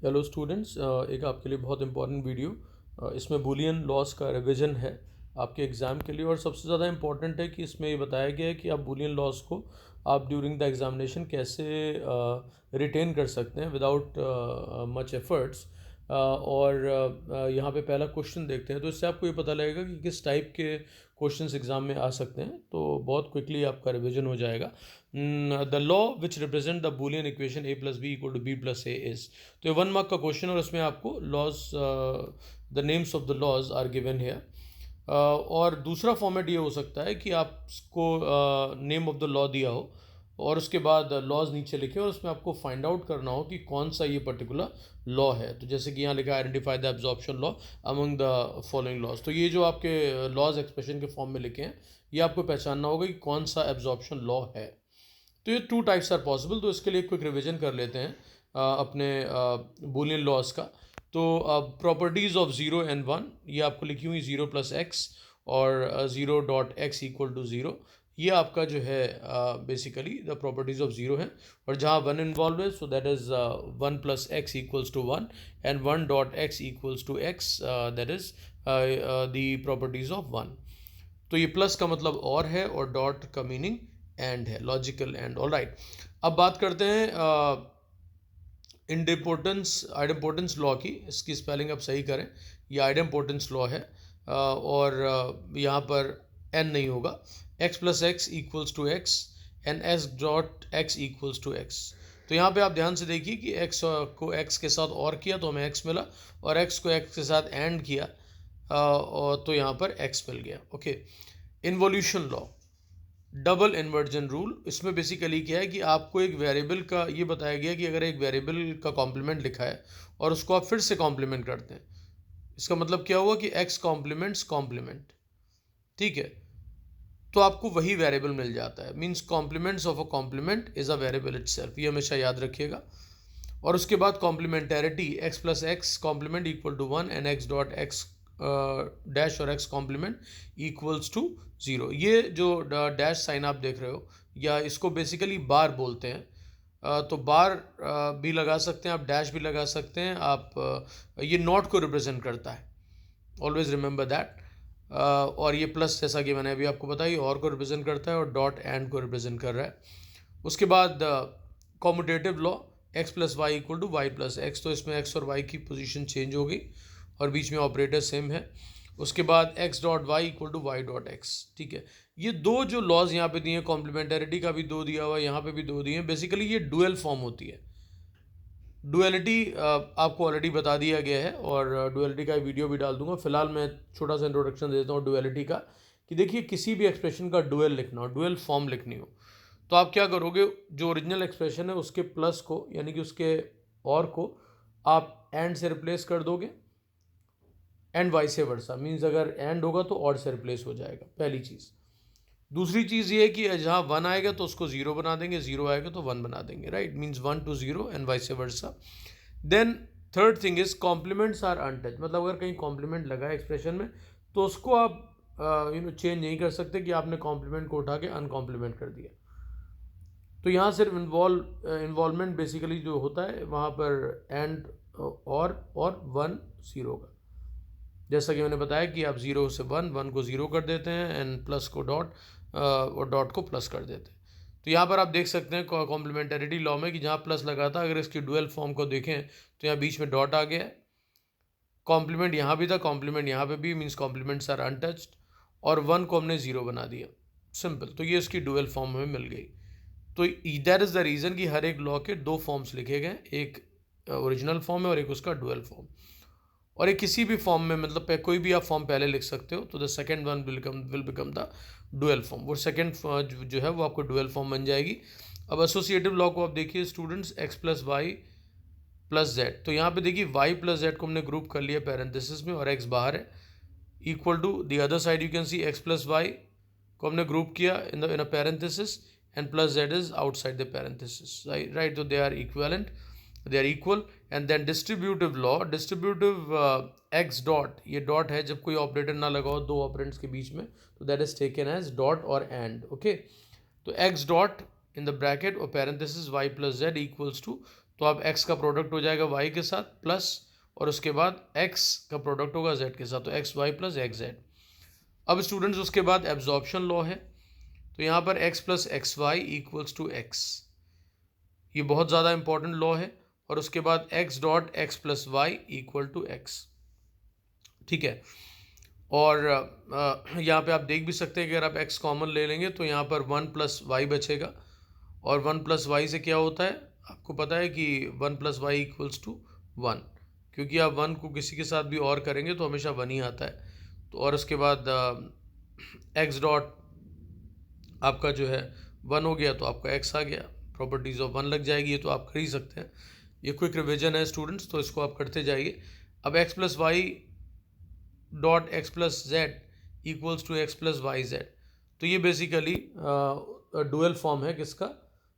Hello students, एक आपके लिए बहुत इंपॉर्टेंट वीडियो, इसमें बूलियन लॉस का रिवीजन है आपके एग्ज़ाम के लिए। और सबसे ज़्यादा इम्पॉर्टेंट है कि इसमें ये बताया गया है कि आप बूलियन लॉस को आप ड्यूरिंग द एग्जामिनेशन कैसे रिटेन कर सकते हैं विदाउट मच एफर्ट्स। और यहाँ पे पहला क्वेश्चन देखते हैं, तो इससे आपको ये पता लगेगा कि किस टाइप के क्वेश्चंस एग्जाम में आ सकते हैं। तो बहुत क्विकली आपका रिवीजन हो जाएगा। The law which represent the Boolean equation A plus B equal to B plus A is. तो ये 1 मार्क का क्वेश्चन और इसमें आपको laws, the names of the laws are given here. और दूसरा फॉर्मेट ये हो सकता है कि आपको नेम ऑफ द लॉ दिया हो और उसके बाद लॉज नीचे लिखे और उसमें आपको फाइंड आउट करना हो कि कौन सा ये पर्टिकुलर लॉ है। तो जैसे कि यहाँ लिखा है identify the absorption law among the following laws. तो ये जो आपके लॉज एक्सप्रेशन के फॉर्म में लिखे हैं, ये आपको पहचानना होगा कि कौन सा एब्जॉर्प्शन लॉ है। तो ये 2 टाइप्स आर पॉसिबल। तो इसके लिए क्विक रिविजन कर लेते हैं अपने बूलियन लॉज का। तो प्रॉपर्टीज़ ऑफ 0 एंड 1 ये आपको लिखी हुई 0 प्लस एक्स और 0 डॉट एक्स इक्वल टू 0। ये आपका जो है बेसिकली द प्रॉपर्टीज़ ऑफ 0 है। और जहाँ 1 इन्वॉल्व है, so that is 1 plus X equals to 1 and 1 dot X equals to X, that is the properties of 1। तो ये प्लस का मतलब और है और डॉट का मीनिंग एंड है, लॉजिकल एंड। ऑल राइट, अब बात करते हैं आइडेम्पोर्टेंस लॉ की। इसकी स्पेलिंग आप सही करें, ये आइडेम्पोर्टेंस लॉ है। और यहाँ पर एन नहीं होगा। X plus X equals to X and X dot X equals to x. तो यहाँ पे आप ध्यान से देखिए कि x को x के साथ और किया तो हमें x मिला, और x को x के साथ एंड किया और तो यहाँ पर x मिल गया। Okay, involution law, double inversion rule. इसमें बेसिकली क्या है कि आपको एक वेरिएबल का ये बताया गया कि अगर एक वेरिएबल का कॉम्प्लीमेंट लिखा है और उसको आप फिर से कॉम्प्लीमेंट करते हैं, इसका मतलब क्या हुआ कि x कॉम्प्लीमेंट्स कॉम्प्लीमेंट, ठीक है, तो आपको वही वेरिएबल मिल जाता है। Means complements of a complement is a variable itself, ये हमेशा याद रखिएगा। और उसके बाद complementarity, X plus x complement equal to 1 and X dot x dash और एक्स कॉम्प्लीमेंट इक्वल्स टू 0। ये जो डैश साइन आप देख रहे हो, या इसको बेसिकली बार बोलते हैं। तो बार भी लगा सकते हैं आप, डैश भी लगा सकते हैं आप। ये नॉट को रिप्रेजेंट करता है, ऑलवेज रिमेंबर दैट। और ये प्लस, जैसा कि मैंने अभी आपको बताया, और को रिप्रेजेंट करता है और डॉट एंड को रिप्रेजेंट कर रहा है। उसके बाद commutative law, X plus Y equal to Y plus X. तो इसमें एक्स और वाई की पोजीशन चेंज हो गई और बीच में ऑपरेटर सेम है। उसके बाद x dot Y equal to Y dot X, ठीक है। ये दो जो लॉज यहाँ पे दिए हैं, कॉम्प्लीमेंटेरिटी का भी 2 दिया हुआ है, यहाँ पे भी 2 दिए हैं। बेसिकली ये डुअल फॉर्म होती है। डुअलिटी आपको ऑलरेडी बता दिया गया है और डुअलिटी का वीडियो भी डाल दूंगा। फिलहाल मैं छोटा सा इंट्रोडक्शन देता हूँ डुअलिटी का, कि देखिए किसी भी एक्सप्रेशन का डुअल लिखना हो, डुअल फॉर्म लिखनी हो, तो आप क्या करोगे, जो ओरिजिनल एक्सप्रेशन है उसके प्लस को, यानी कि उसके और को आप एंड से रिप्लेस कर दोगे, एंड वाइस वर्सा। मीन्स अगर एंड होगा तो और से रिप्लेस हो जाएगा, पहली चीज़। दूसरी चीज़ ये है कि जहाँ 1 आएगा तो उसको 0 बना देंगे, 0 आएगा तो 1 बना देंगे, right. Means 1 to 0 and vice versa. Then third thing is complements are untouch. मतलब अगर कहीं कॉम्प्लीमेंट लगा है एक्सप्रेशन में तो उसको आप चेंज नहीं कर सकते कि आपने कॉम्प्लीमेंट को उठा के अनकॉम्प्लीमेंट कर दिया। तो यहाँ सिर्फ इन्वॉल्वमेंट बेसिकली जो होता है वहाँ पर एंड और 1 0 का। जैसा कि मैंने बताया कि आप 0 से 1 को 0 कर देते हैं एंड प्लस को डॉट और डॉट को प्लस कर देते हैं। तो यहाँ पर आप देख सकते हैं कॉम्प्लीमेंटेरिटी लॉ में कि जहाँ प्लस लगा था, अगर इसकी डुअल फॉर्म को देखें तो यहाँ बीच में डॉट आ गया है। कॉम्प्लीमेंट यहाँ भी था, कॉम्प्लीमेंट यहाँ पे भी, मीन्स कॉम्प्लीमेंट्स आर अनटच्ड, और 1 को हमने 0 बना दिया, सिंपल। तो ये इसकी डुअल फॉर्म हमें मिल गई। तो दैट इज़ द रीज़न कि हर एक लॉ के 2 फॉर्म्स लिखे गए, एक ओरिजिनल फॉर्म है और एक उसका डुअल फॉर्म। और एक किसी भी फॉर्म में, मतलब कोई भी आप फॉर्म पहले लिख सकते हो, तो the second one will become the dual form. वो सेकेंड जो है वो आपको डुअल फॉर्म बन जाएगी। अब एसोसिएटिव लॉ को आप देखिए students, X plus Y plus Z. तो यहाँ पे देखिए वाई प्लस जेड को हमने ग्रुप कर लिया पैरेंथेसिस में और एक्स बाहर है, equal to the other side you can see x plus y को हमने ग्रुप किया in a parenthesis and plus z is outside the parenthesis, right. तो they are equivalent, they are equal. And then distributive law, distributive x dot, ये dot है जब कोई operator ना लगाओ 2 ऑपरेंट्स के बीच में, तो that is taken as dot और एंड, ओके। तो x dot in the bracket और parenthesis y plus Z equals to, तो आप x का प्रोडक्ट हो जाएगा y के साथ प्लस, और उसके बाद x का प्रोडक्ट होगा z के साथ, तो X Y plus X Z. अब स्टूडेंट्स उसके बाद एब्जॉर्प्शन लॉ है, तो यहाँ पर x plus x Y equals to X, ये बहुत ज़्यादा इंपॉर्टेंट लॉ है। और उसके बाद x dot X plus Y equal to X, ठीक है। और यहाँ पे आप देख भी सकते हैं कि अगर आप x कॉमन ले लेंगे तो यहाँ पर 1 प्लस वाई बचेगा, और 1 प्लस वाई से क्या होता है, आपको पता है कि 1 प्लस वाई इक्वल्स टू 1, क्योंकि आप 1 को किसी के साथ भी और करेंगे तो हमेशा 1 ही आता है। तो और उसके बाद x डॉट आपका जो है 1 हो गया, तो आपका x आ गया, प्रॉपर्टीज़ ऑफ 1 लग जाएगी, ये तो आप कर ही सकते हैं। ये क्विक रिविजन है स्टूडेंट्स, तो इसको आप करते जाइए। अब x plus Y dot X plus Z equals to X plus Y Z, तो ये बेसिकली डुअल फॉर्म है किसका,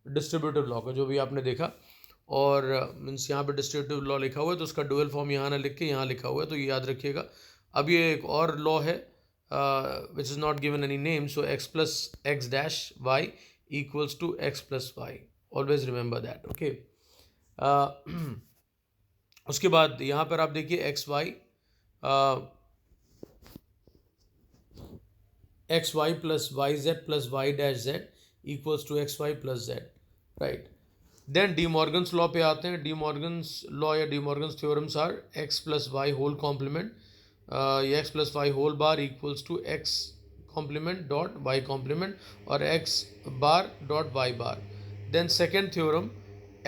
डिस्ट्रीब्यूटिव लॉ का, जो भी आपने देखा। और मीन्स यहाँ पे डिस्ट्रीब्यूटिव लॉ लिखा हुआ है, तो उसका डुअल फॉर्म यहाँ ना लिख के यहाँ लिखा हुआ है, तो ये याद रखिएगा। अब ये एक और लॉ है which is not given any name, so X plus X dash Y equals to X plus Y, always remember that, okay. उसके बाद यहाँ पर आप देखिए X Y X Y plus Y Z plus Y dash Z equals to X Y plus Z, right. Then De Morgan's law पे आते हैं। De Morgan's law या De Morgan's theorems are X plus Y whole complement या x plus Y whole bar equals to x complement dot y complement और x bar dot y bar. Then second theorem,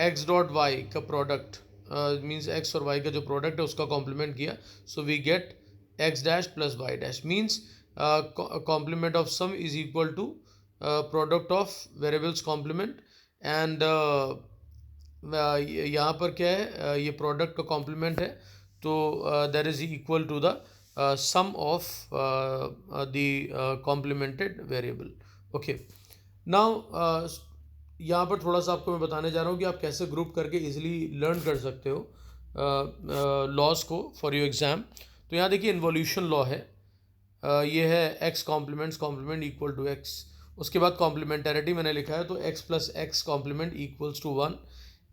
x dot y का product means x और y का जो product है उसका complement किया, so we get x dash plus Y dash, means complement of sum is equal to product of variables complement, and यहाँ पर क्या है, ये प्रोडक्ट का कॉम्प्लीमेंट है, तो that is equal to the sum of the complemented variable, okay. Now यहाँ पर थोड़ा सा आपको मैं बताने जा रहा हूँ कि आप कैसे ग्रुप करके इजीली लर्न कर सकते हो लॉज को फॉर योर एग्जाम। तो यहाँ देखिए इन्वोल्यूशन लॉ है, ये है x complement equal to x. उसके बाद कॉम्प्लीमेंटेरिटी मैंने लिखा है, तो x plus x complement equals to 1,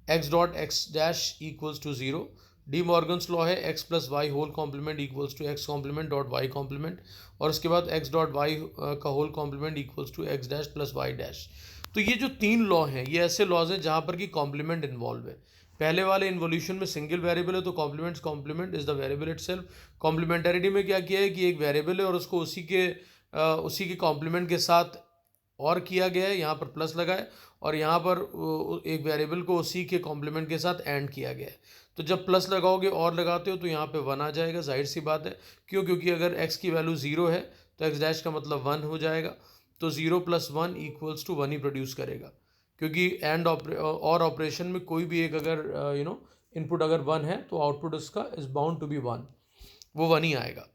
x dot x dash equals to 0। De Morgan's law है x plus Y whole complement equals to x complement dot y complement, और उसके बाद एक्स डॉट वाई का whole complement equals to x dash plus Y dash. तो ये जो 3 law हैं ये ऐसे लॉज हैं जहाँ पर कि कॉम्प्लीमेंट इन्वॉल्व है। पहले वाले इन्वोल्यूशन में सिंगल वेरिएबल है, तो complement is the variable itself. Complementarity में क्या किया है कि एक वेरिएबल है और उसको उसी के कॉम्प्लीमेंट के साथ और किया गया है, यहाँ पर प्लस लगा है, और यहाँ पर एक वेरिएबल को उसी के कॉम्प्लीमेंट के साथ एंड किया गया है। तो जब प्लस लगाओगे और लगाते हो तो यहाँ पे 1 आ जाएगा, जाहिर सी बात है। क्यों? क्योंकि अगर x की वैल्यू 0 है तो x डैश का मतलब 1 हो जाएगा, तो 0 प्लस 1 इक्वल्स टू 1 ही प्रोड्यूस करेगा, क्योंकि एंड और ऑपरेशन में कोई भी एक अगर इनपुट अगर 1 है तो आउटपुट उसका इज बाउंड टू बी 1, वो 1 ही आएगा।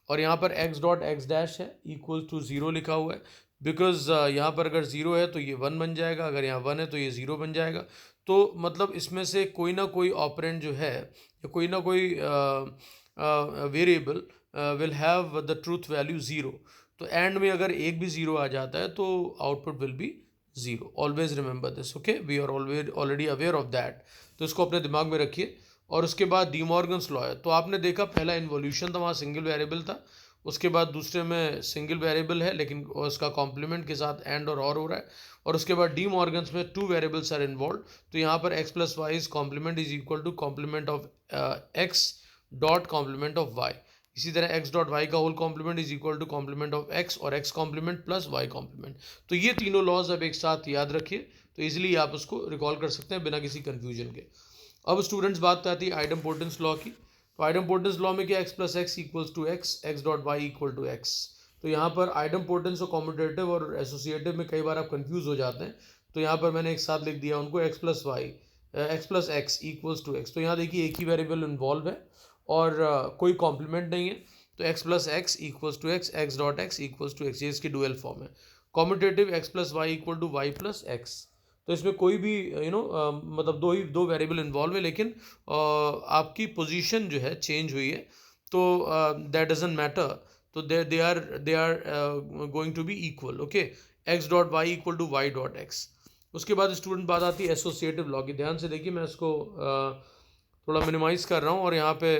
और यहाँ पर x डॉट एक्स डैश है इक्वल टू 0 लिखा हुआ है, बिकॉज यहाँ पर अगर 0 है तो ये 1 बन जाएगा, अगर यहाँ 1 है तो ये 0 बन जाएगा। तो मतलब इसमें से कोई ना कोई ऑपरेंड जो है या कोई ना कोई variable will have the truth value 0। तो एंड में अगर एक भी 0 आ जाता है तो output will be 0। Always remember this, okay, we are already aware of that, तो इसको अपने दिमाग में रखिए। और उसके बाद डी मॉर्गन्स लॉ है, तो आपने देखा पहला इन्वोल्यूशन था, वहाँ सिंगल वेरिएबल था, उसके बाद दूसरे में सिंगल वेरिएबल है लेकिन उसका कॉम्प्लीमेंट के साथ एंड और हो रहा है, और उसके बाद डी मॉर्गन्स में 2 वेरिएबल्स आर इन्वॉल्व। तो यहाँ पर x plus y is complement is equal to complement of x dot complement of y. इसी तरह एक्स डॉट वाई का whole complement is equal to complement of x और x complement plus y complement. तो ये तीनों laws अब एक साथ याद रखिए, तो इजीली आप उसको रिकॉल कर सकते हैं बिना किसी कन्फ्यूजन के। अब स्टूडेंट्स बात आती है आइडमपोर्टेंस लॉ की। तो आइडमपोर्टेंस लॉ में क्या, X plus X equals to X, X dot Y equal to x. तो यहाँ पर आइडमपोर्टेंस और कॉम्यूटेटिव और एसोसिएटिव में कई बार आप कंफ्यूज हो जाते हैं, तो यहाँ पर मैंने एक साथ लिख दिया उनको, X plus X equals to x. तो यहाँ देखिए एक ही वेरिएबल इन्वॉल्व है और कोई कॉम्प्लीमेंट नहीं है, तो x plus X equals to X, X dot X equals to X, ये इसकी डुअल फॉर्म है। Commutative X plus Y equal to Y plus X, तो इसमें कोई भी मतलब दो वेरिएबल इन्वॉल्व है, लेकिन आपकी पोजीशन जो है चेंज हुई है, तो दैट डजंट मैटर, तो they are going to be equal, okay. X dot Y equal to Y dot X. उसके बाद स्टूडेंट बात आती है एसोसिएटिव लॉ की। ध्यान से देखिए, मैं इसको थोड़ा मिनिमाइज़ कर रहा हूँ और यहाँ पे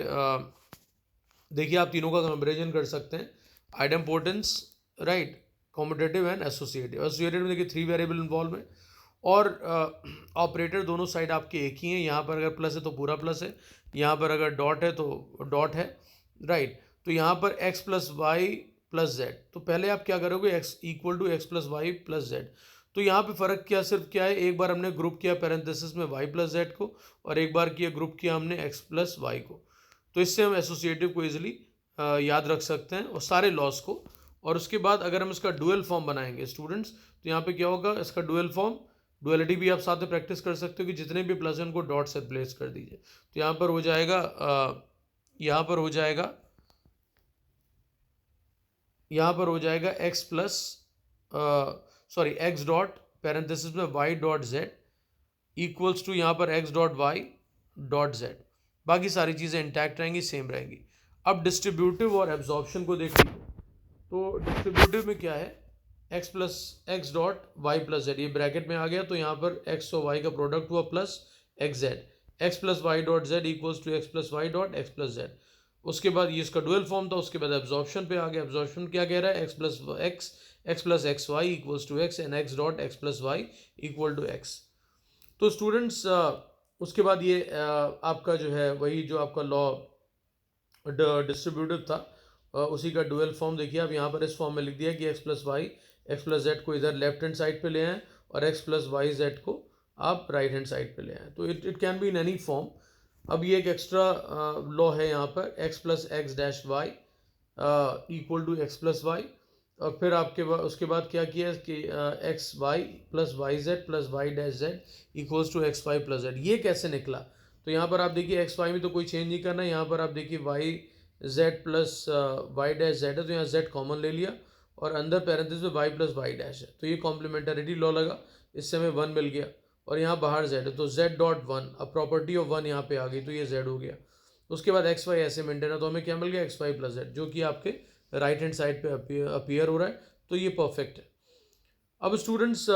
देखिए आप तीनों का कंपेरिजन कर सकते हैं, idempotence, right, competitive and associative. Associated में देखिए 3 वेरिएबल इन्वॉल्व है और ऑपरेटर दोनों साइड आपके एक ही हैं। यहाँ पर अगर प्लस है तो पूरा प्लस है, यहाँ पर अगर डॉट है तो डॉट है, राइट। तो यहाँ पर x plus Y plus Z, तो पहले आप क्या करोगे, x equal to X plus Y plus Z. तो यहाँ पे फ़र्क क्या, सिर्फ क्या है, एक बार हमने ग्रुप किया पैरेंथेसिस में y प्लस जेड को और एक बार किया ग्रुप किया हमने x प्लस वाई को। तो इससे हम एसोसिएटिव को ईजिली याद रख सकते हैं और सारे लॉस को। और उसके बाद अगर हम इसका डुअल फॉर्म बनाएंगे स्टूडेंट्स, तो यहाँ पे क्या होगा, इसका डुअल फॉर्म, डुअलिटी भी आप साथ में प्रैक्टिस कर सकते हो कि जितने भी प्लस हैं उनको डॉट से रिप्लेस कर दीजिए। तो यहाँ पर हो जाएगा x plus x dot parenthesis में y dot Z equals to यहाँ पर x dot y dot z. बाकी सारी चीज़ें इंटैक्ट रहेंगी, सेम रहेंगी। अब डिस्ट्रीब्यूटिव और एब्जॉर्प्शन को देख लीजिए। तो डिस्ट्रीब्यूटिव में क्या है, x plus x dot Y plus Z, ये ब्रैकेट में आ गया तो यहाँ पर x और y का प्रोडक्ट हुआ plus X Z, X plus Y dot Z equals to X plus Y dot X plus Z. उसके बाद ये इसका डुअल फॉर्म था। उसके बाद एब्जॉर्प्शन पे आ गया। एब्जॉर्प्शन क्या कह रहा है, x plus x Y equals to X and X dot X plus Y equal to x. तो स्टूडेंट्स उसके बाद ये आपका जो है वही जो आपका लॉ डिस्ट्रीब्यूटिव था, उसी का डुअल फॉर्म देखिए आप यहाँ पर इस फॉर्म में लिख दिया कि X plus Y X plus Z को इधर लेफ्ट हैंड साइड पे ले आएँ और एक्स प्लस वाई जेड को आप राइट हैंड साइड पे ले आएँ। तो it can be in any form. अब ये एक एक्स्ट्रा लॉ है यहाँ पर, x plus X dash Y equal to X plus Y. और फिर आपके उसके बाद क्या किया कि X Y plus Y Z plus Y dash Z equals to X Y plus Z. ये कैसे निकला, तो यहाँ पर आप देखिए एक्स वाई में तो कोई चेंज नहीं करना है। यहाँ पर आप देखिए Y Z plus Y dash Z है, तो यहाँ जेड कॉमन ले लिया और अंदर पैरेंथेसिस में वाई प्लस वाई डैश है, तो ये कॉम्प्लीमेंटरिटी लॉ लगा, इससे हमें वन मिल गया। और यहाँ बाहर जेड है तो जेड डॉट वन, अब प्रॉपर्टी ऑफ वन यहाँ पे आ गई तो ये जेड हो गया। उसके बाद एक्स वाई ऐसे मेंटेन है तो हमें क्या मिल गया, एक्स वाई प्लस जेड, जो कि आपके राइट हैंड साइड पे अपीयर हो रहा है। तो ये परफेक्ट है। अब स्टूडेंट्स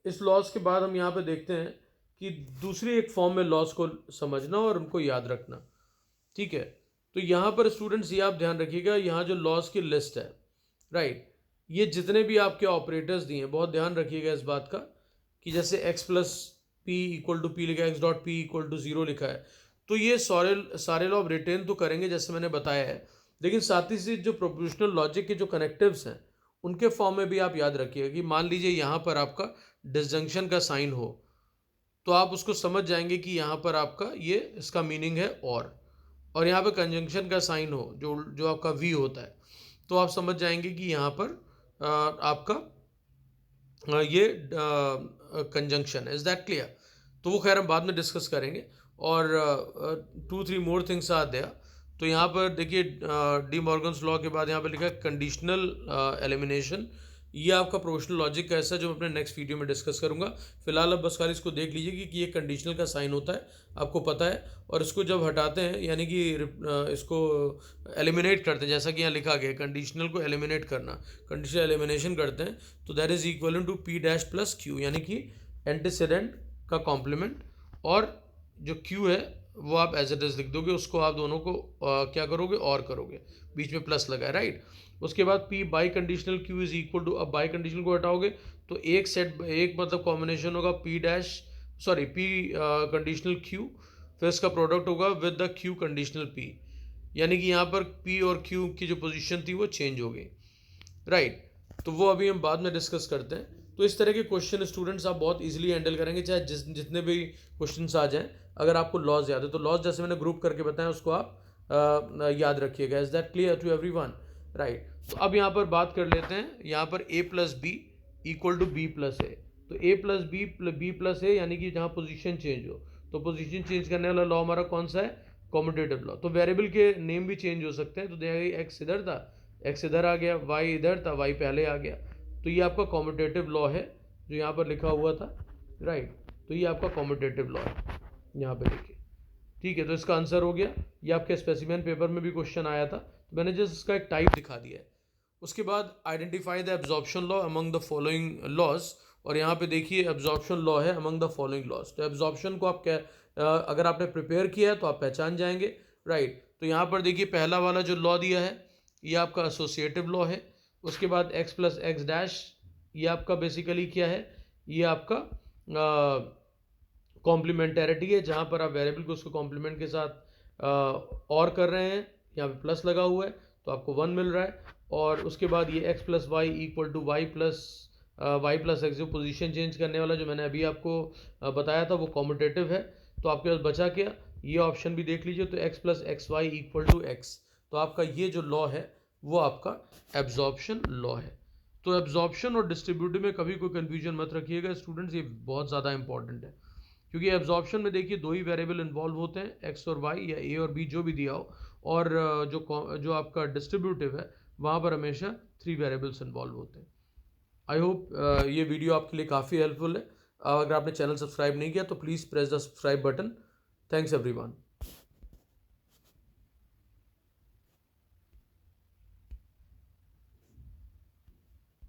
इस लॉस के बाद हम यहाँ पे देखते हैं कि दूसरी एक फॉर्म में लॉस को समझना और उनको याद रखना, ठीक है। तो यहाँ पर स्टूडेंट्स ये आप ध्यान रखिएगा, यहाँ जो लॉस की लिस्ट है, राइट, ये जितने भी आपके ऑपरेटर्स दिए हैं, बहुत ध्यान रखिएगा इस बात का कि जैसे X plus P equal to P लिखा है, X dot P equal to zero लिखा है, तो ये सारे लॉ रिटेन तो करेंगे जैसे मैंने बताया है, लेकिन साथ ही साथ जो प्रोपोर्शनल लॉजिक के जो कनेक्टिव्स हैं उनके फॉर्म में भी आप याद रखिएगा कि मान लीजिए यहाँ पर आपका डिसजंक्शन का साइन हो तो आप उसको समझ जाएंगे कि यहाँ पर आपका ये इसका मीनिंग है और यहाँ पे कंजंक्शन का साइन हो जो आपका वी होता है, तो आप समझ जाएंगे कि यहाँ पर आपका ये कंजंक्शन है। Is that clear? तो वो खैर हम बाद में डिस्कस करेंगे। और 2-3 मोर थिंग्स आर देयर। तो यहाँ पर देखिए डी मॉर्गन्स लॉ के बाद यहाँ पर लिखा है कंडीशनल एलिमिनेशन। ये आपका प्रोपोर्शनल लॉजिक का ऐसा जो मैं अपने नेक्स्ट वीडियो में डिस्कस करूंगा। फिलहाल अब बस खाली इसको देख लीजिए कि ये कंडीशनल का साइन होता है, आपको पता है। और इसको जब हटाते हैं यानी कि इसको एलिमिनेट करते हैं, जैसा कि यहाँ लिखा गया कंडीशनल को एलिमिनेट करना, कंडीशनल एलिमिनेशन करते हैं तो that is equal to P dash plus Q, यानी कि एंटीसीडेंट का कॉम्प्लीमेंट और जो क्यू है वो आप एज इट इज लिख दोगे, उसको आप दोनों को क्या करोगे और करोगे, बीच में प्लस लगा है, राइट। उसके बाद P biconditional Q is equal to, अब बाई कंडीशनल को हटाओगे तो एक मतलब कॉम्बिनेशन होगा P कंडीशनल Q, फिर इसका प्रोडक्ट होगा with the Q conditional P, यानी कि यहाँ पर P और Q की जो पोजीशन थी वो चेंज हो गई, राइट। तो वो अभी हम बाद में डिस्कस करते हैं। तो इस तरह के क्वेश्चन स्टूडेंट्स आप बहुत इजीली हैंडल करेंगे, चाहे जितने भी क्वेश्चंस आ जाएं। अगर आपको लॉज याद है तो लॉज जैसे मैंने ग्रुप करके बताया उसको आप याद रखिएगा। Is that clear to everyone? Right. तो अब यहाँ पर बात कर लेते हैं, यहाँ पर a plus B equal to B plus a. तो a plus b plus a यानी कि जहाँ पोजीशन चेंज हो, तो पोजीशन चेंज करने वाला लॉ हमारा कौन सा है, कॉम्यूटेटिव लॉ। तो वेरिएबल के नेम भी चेंज हो सकते हैं, तो देखिए एक्स इधर था, एक्स इधर आ गया, वाई इधर था, वाई पहले आ गया। तो ये आपका कॉम्यूटेटिव लॉ है जो यहाँ पर लिखा हुआ था, राइट। तो ये आपका कॉम्यूटेटिव लॉ है, यहाँ पे देखिए, ठीक है। तो इसका आंसर हो गया। ये आपके स्पेसिमेन पेपर में भी क्वेश्चन आया था, तो मैंने जस्ट इसका एक टाइप दिखा दिया है। उसके बाद identify the absorption law among the following laws, और यहाँ पे देखिए एब्जॉर्प्शन लॉ है अमंग द फॉलोइंग लॉज। तो एब्जॉर्प्शन को आप अगर आपने प्रिपेयर किया है तो आप पहचान जाएंगे, राइट। तो यहाँ पर देखिए पहला वाला जो लॉ दिया है ये आपका एसोसिएटिव लॉ है। उसके बाद एक्स प्लस एक्स डैश ये आपका बेसिकली क्या है, ये आपका कॉम्प्लीमेंटेरिटी है, जहाँ पर आप वेरिएबल को उसको कॉम्प्लीमेंट के साथ और कर रहे हैं, यहाँ पे प्लस लगा हुआ है तो आपको 1 मिल रहा है। और उसके बाद ये x plus Y equal to Y plus x, जो पोजीशन चेंज करने वाला जो मैंने अभी आपको बताया था वो कॉम्यूटेटिव है। तो आपके पास बचा क्या, ये ऑप्शन भी देख लीजिए, तो x plus x y equal to x. तो आपका ये जो लॉ है वो आपका एब्जॉर्प्शन लॉ है। तो एब्जॉर्प्शन और डिस्ट्रीब्यूटिव में कभी कोई कन्फ्यूजन मत रखिएगा स्टूडेंट्स, ये बहुत ज़्यादा इंपॉर्टेंट है, क्योंकि एब्जॉर्प्शन में देखिए दो ही वेरिएबल इन्वॉल्व होते हैं, एक्स और वाई या ए और बी जो भी दिया हो, और जो आपका डिस्ट्रीब्यूटिव है वहाँ पर हमेशा 3 वेरिएबल्स इन्वॉल्व होते हैं। आई होप ये वीडियो आपके लिए काफ़ी हेल्पफुल है। अगर आपने चैनल सब्सक्राइब नहीं किया तो please press the subscribe button. Thanks everyone.